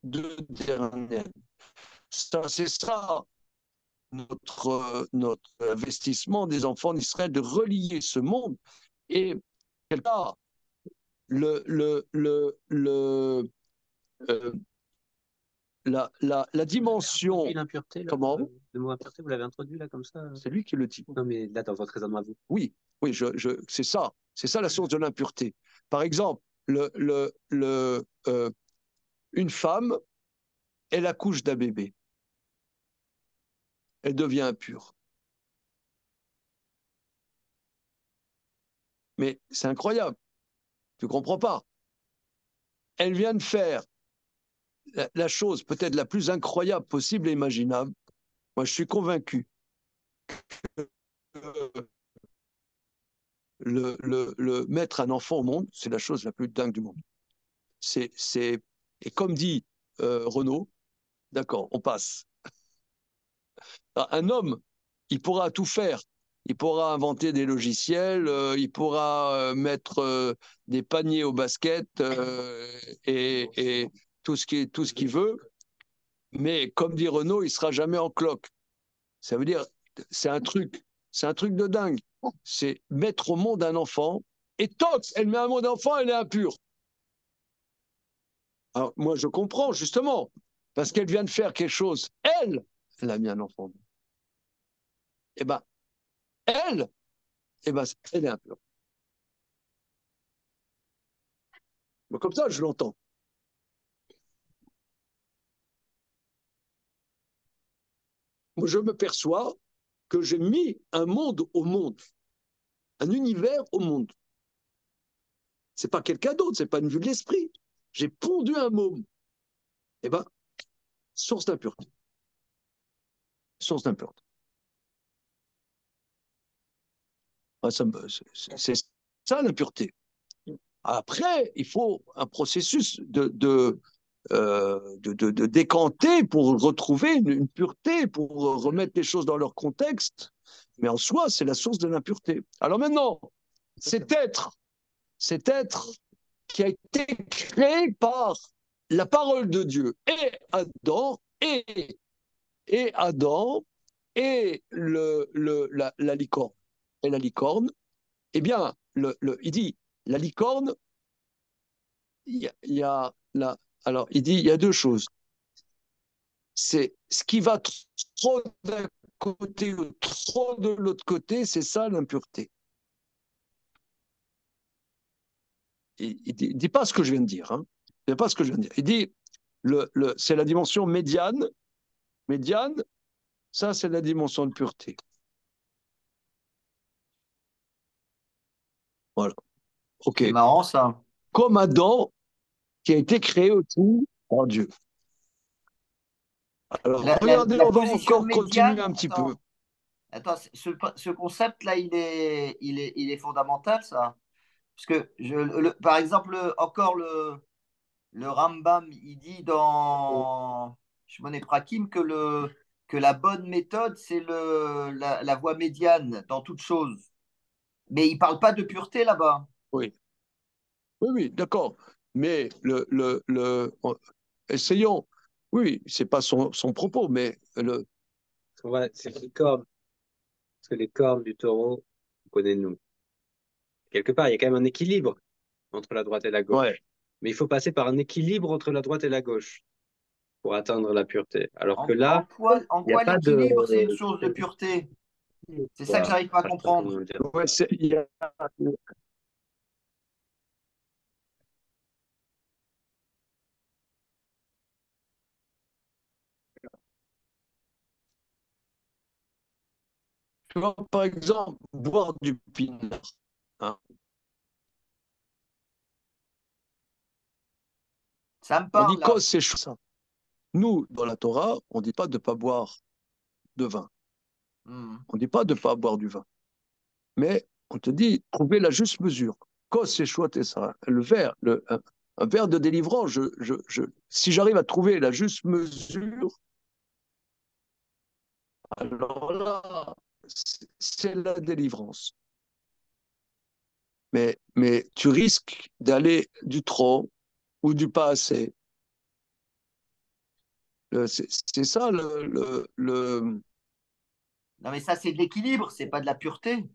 deux dernières. C'est ça notre investissement des enfants d'Israël, de relier ce monde. Et quelque part, la dimension. L'impureté, là, comment le mot impureté, vous l'avez introduit là comme ça? C'est lui qui le dit. Non, mais là, dans votre raisonnement à vous. Oui, c'est ça. C'est ça la source de l'impureté. Par exemple, une femme, elle accouche d'un bébé. Elle devient impure. Mais c'est incroyable. Tu ne comprends pas. Elle vient de faire la chose peut-être la plus incroyable possible et imaginable. Moi, je suis convaincu que mettre un enfant au monde, c'est la chose la plus dingue du monde. Et comme dit Renaud, d'accord, on passe. Un homme, il pourra tout faire. Il pourra inventer des logiciels, il pourra mettre des paniers au basket et tout ce qu'il veut. Mais comme dit Renaud, il ne sera jamais en cloque. Ça veut dire, c'est un truc de dingue. C'est mettre au monde un enfant, et toc, elle met un monde d'enfant, elle est impure. Alors, moi, je comprends, justement, parce qu'elle vient de faire quelque chose. Elle a mis un enfant. Eh bien, elle est impure. Comme ça, je l'entends. je me perçois que j'ai mis un monde au monde, un univers au monde. C'est pas quelqu'un d'autre, c'est pas une vue de l'esprit. J'ai pondu un môme. Eh bien, source d'impureté. Source d'impureté. C'est ça l'impureté. Après, il faut un processus de décanter pour retrouver une pureté, pour remettre les choses dans leur contexte. Mais en soi, c'est la source de l'impureté. Alors maintenant, cet être qui a été créé par la parole de Dieu et Adam et Adam et la licorne. Et la licorne, eh bien, il dit, la licorne, alors, il dit, il y a deux choses. C'est ce qui va trop d'un côté ou trop de l'autre côté, c'est ça l'impureté. Il ne dit pas ce que je viens de dire. Hein. Il dit pas ce que je viens de dire. Il dit, c'est la dimension médiane. Médiane, ça, c'est la dimension de pureté. Voilà. OK. C'est marrant, ça. Comme Adam, qui a été créé aussi par Dieu. Alors, regardez, on va encore continuer un petit peu. Attends, ce concept-là, il est fondamental, ça. Parce que, par exemple, encore le Rambam, il dit dans Shmone Prakim que la bonne méthode, c'est la voie médiane dans toute chose. Mais il ne parle pas de pureté là-bas. Oui, oui, d'accord. Mais essayons. Oui, c'est pas son propos, mais c'est les cornes. Parce que les cornes du taureau, on connaît nous. Quelque part, il y a quand même un équilibre entre la droite et la gauche. Ouais. Mais il faut passer par un équilibre entre la droite et la gauche pour atteindre la pureté. Alors que là, en quoi l'équilibre, c'est une source de pureté? C'est ça que j'arrive pas à comprendre. Ouais, tu vois, par exemple, boire du pinard. Hein. Ça me parle. On dit cause c'est ça. Nous, dans la Torah, on ne dit pas de ne pas boire de vin. On ne dit pas de ne pas boire du vin. Mais on te dit, trouver la juste mesure. Cause c'est chouette ça. Le verre, un verre de délivrance, si j'arrive à trouver la juste mesure, alors là, c'est la délivrance. Mais tu risques d'aller du trop ou du pas assez. C'est ça le. Non, mais ça, c'est de l'équilibre, c'est pas de la pureté.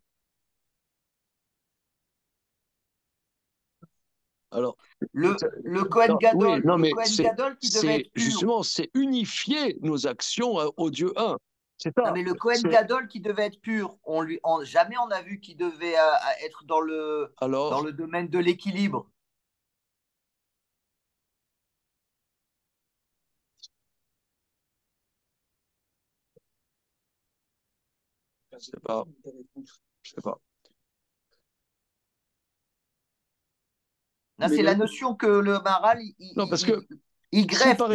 Alors, le Kohen Gadol, oui, non, mais Gadol qui devait être pur. Justement, c'est unifier nos actions au Dieu un. C'est ça. Non, mais le Kohen Gadol qui devait être pur, jamais on a vu qu'il devait être dans le domaine de l'équilibre. Je sais pas. Non, c'est la notion que le Maharal, il greffe par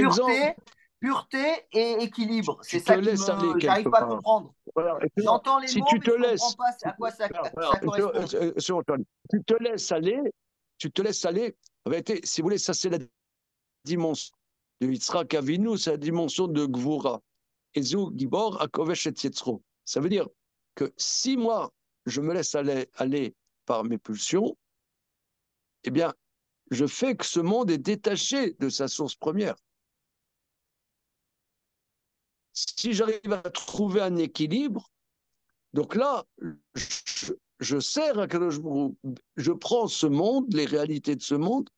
pureté et équilibre. C'est ça que j'arrive pas à comprendre. Voilà, j'entends les mots, mais je ne comprends pas à quoi ça correspond. Tu te laisses aller. En vérité, si vous voulez, ça c'est la dimension de Yitzhak Avinu, c'est la dimension de Gvura. Ezu Gibor Akovesh et Yetzro. Ça veut dire que si moi, je me laisse aller par mes pulsions, eh bien, je fais que ce monde est détaché de sa source première. Si j'arrive à trouver un équilibre, donc là, je sers à Kadosh Baruch Hu. Je prends ce monde, les réalités de ce monde,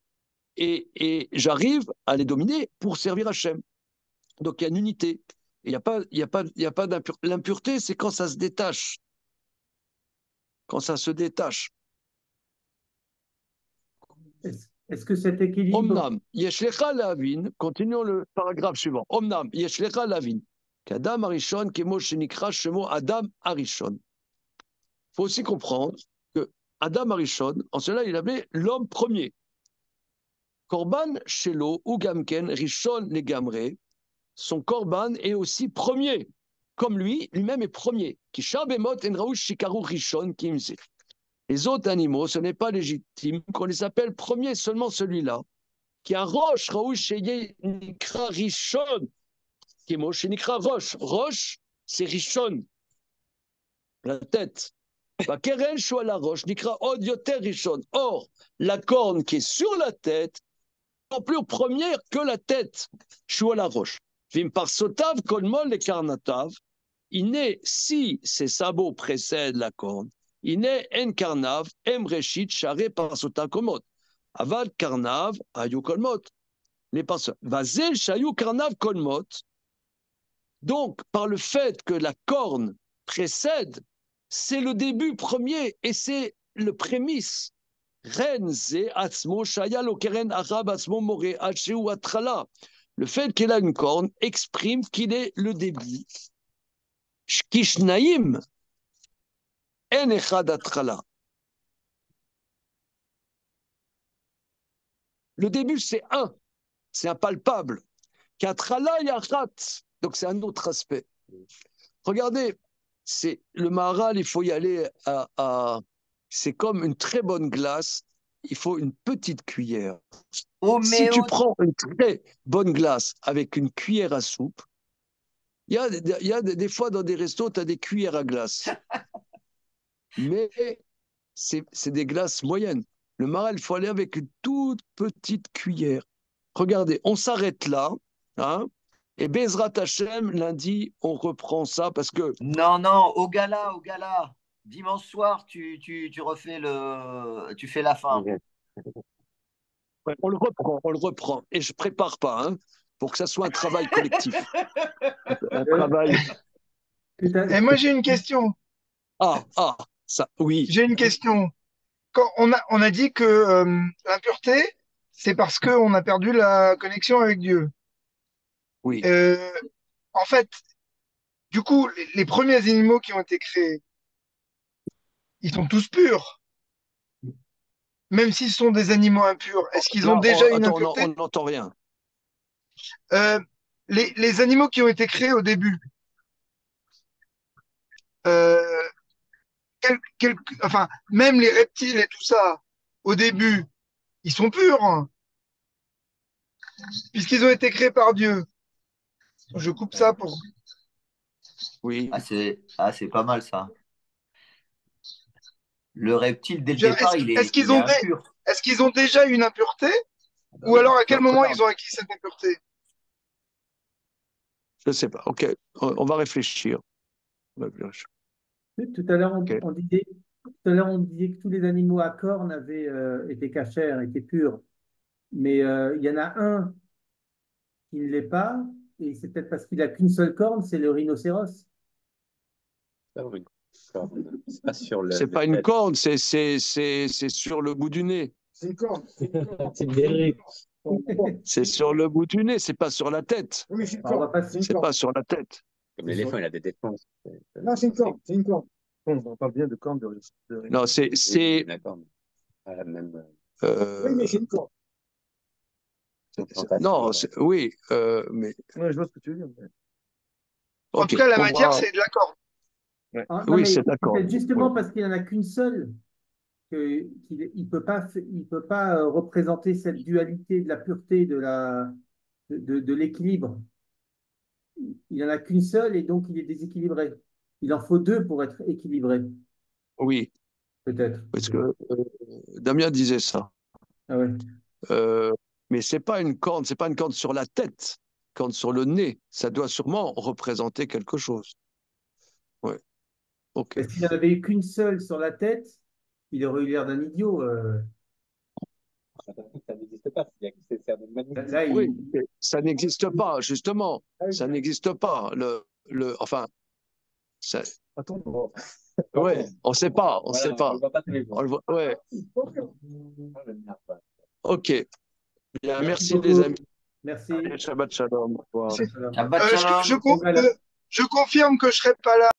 et j'arrive à les dominer pour servir Hachem. Donc il y a une unité. Il n'y a pas d'impureté. L'impureté, c'est quand ça se détache. Quand ça se détache. Est-ce que cet équilibre... Omnam, yeshlecha lavin, continuons le paragraphe suivant. Omnam, yeshlecha lavin. Qu'Adam Arishon, Kemo Shenikra, Shemo Adam Arishon. Il faut aussi comprendre que Adam Arishon, en cela, il avait l'homme premier. Korban Shelo ou Gamken, Rishon Legamre, son Korban est aussi premier. Comme lui-même est premier. Kisha Bemot Enraou Shikaru Rishon Kimse. Les autres animaux, ce n'est pas légitime qu'on les appelle premiers, seulement celui-là, qui a roche, Raou Sheye Nikra Rishon, qui est Moshe Nikra Roche. Roche, c'est Rishon, la tête. Keren Shua la roche, Nikra Od Yoter Rishon. Or, la corne qui est sur la tête, en plus première que la tête, Shua la roche. Vim par Sotav, Kolmol et Karnatav, il naît, si ses sabots précèdent la corne, il naît en Karnav, Em Reshit, Share par Sotakomot. Aval Karnav, Ayu Kolmot. Les personnes. Vazel Shayu Karnav Kolmot. Donc, par le fait que la corne précède, c'est le début premier et c'est le prémisse. Ren ze atzmo shaya lo keren arab atzmo more acheu atrala. Le fait qu'il a une corne exprime qu'il est le début. Shkishnaim en echad atrala. Le début, c'est impalpable. Qu'atrala yachat. Donc, c'est un autre aspect. Regardez, c'est le Maharal, il faut y aller c'est comme une très bonne glace, il faut une petite cuillère. Si tu prends une très bonne glace avec une cuillère à soupe, il y a des fois dans des restos, tu as des cuillères à glace. Mais c'est des glaces moyennes. Le Maharal, il faut aller avec une toute petite cuillère. Regardez, on s'arrête là, hein, et Bezrat Hashem, lundi, on reprend ça parce que... Non, au gala. Dimanche soir, tu refais tu fais la fin. Okay. Ouais, on le reprend. Et je prépare pas, hein, pour que ça soit un travail collectif. Un travail... Et moi, j'ai une question. Ça, oui. J'ai une question. Quand on a dit que l'impureté, c'est parce qu'on a perdu la connexion avec Dieu. Oui. En fait, du coup, les premiers animaux qui ont été créés, ils sont tous purs. Même s'ils sont des animaux impurs. Est-ce qu'ils ont déjà une impureté? On n'entend rien. Les animaux qui ont été créés au début, enfin, même les reptiles et tout ça, au début, ils sont purs, hein, puisqu'ils ont été créés par Dieu. Je coupe ça pour... Oui. C'est pas mal ça. Le reptile, dès le départ, il est impur. Est-ce qu'ils ont déjà une impureté? Ou alors à quel moment ils ont acquis cette impureté? Je ne sais pas. Ok, on va réfléchir. Tout à l'heure, on disait que tous les animaux à cornes avaient été cachers, étaient purs. Mais il y en a un qui ne l'est pas, et c'est peut-être parce qu'il n'a qu'une seule corne, c'est le rhinocéros. C'est pas une corne, c'est sur le bout du nez. C'est une corne. C'est sur le bout du nez, c'est pas sur la tête. Oui, c'est une corne. C'est pas sur la tête. Comme l'éléphant, il a des défenses. Non, c'est une corne. C'est une corne. On parle bien de corne de... Non, c'est... D'accord. Même... Oui, mais c'est une corne. Non, oui, mais... Ouais, je vois ce que tu veux dire. Okay, en tout cas, la matière, c'est de la corne. Ouais. Ah, oui, c'est d'accord. Justement parce qu'il n'y en a qu'une seule, qu'il ne peut pas représenter cette dualité de la pureté, de l'équilibre. Il n'y en a qu'une seule et donc il est déséquilibré. Il en faut deux pour être équilibré. Oui. Peut-être. Parce que Damien disait ça. Ah ouais. Mais c'est pas une corne sur la tête, corne sur le nez. Ça doit sûrement représenter quelque chose. Ouais. Ok. S'il n'en avait eu qu'une seule sur la tête, il aurait eu l'air d'un idiot. Ça n'existe pas. Là, oui, ça n'existe pas, justement. Ça n'existe pas. Enfin, ça... Attends. Ouais, on ne sait pas. On sait pas. On le voit, ouais. Ok. Bien, merci les amis. Merci. Allez, Shabbat Shalom. Shabbat Shalom. Je confirme que je serai pas là.